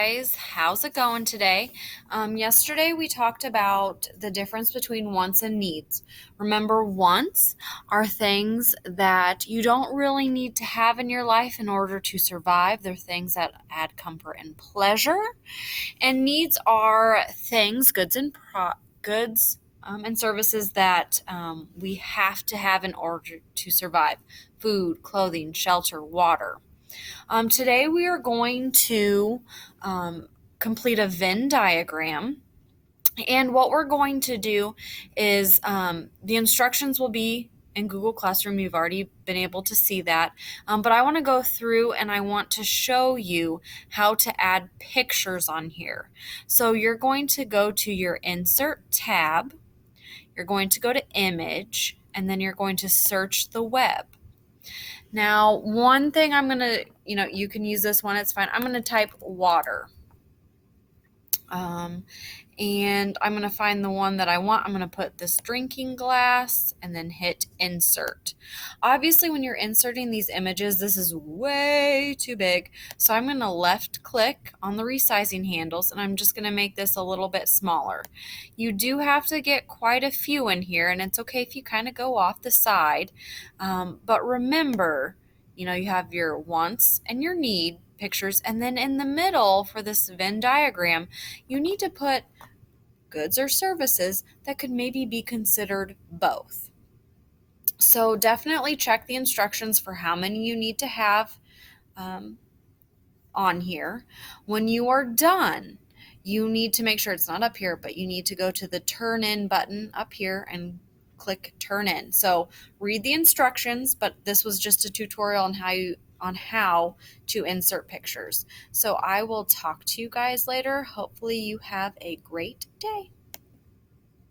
guys, how's it going today? Yesterday we talked about the difference between wants and needs. Remember, wants are things that you don't really need to have in your life in order to survive. They're things that add comfort and pleasure. And needs are things, goods and services that we have to have in order to survive: food, clothing, shelter, water. Today we are going to complete a Venn diagram. And what we're going to do is the instructions will be in Google Classroom. You've already been able to see that. But I want to go through and I want to show you how to add pictures on here. So you're going to go to your Insert tab. You're going to go to Image, and then you're going to search the web. Now, one thing I'm going to, you can use this one, it's fine. I'm going to type water. And I'm going to find the one that I want. I'm going to put this drinking glass and then hit insert. Obviously, when you're inserting these images, this is way too big. So I'm going to left click on the resizing handles, and I'm just going to make this a little bit smaller. You do have to get quite a few in here, and it's okay if you kind of go off the side. But remember, you have your wants and your need pictures, and then in the middle for this Venn diagram, you need to put goods or services that could maybe be considered both. So definitely check the instructions for how many you need to have on here. When you are done, you need to make sure it's not up here, but you need to go to the turn in button up here and click turn in. So read the instructions, but this was just a tutorial on how to insert pictures. So I will talk to you guys later. Hopefully you have a great day.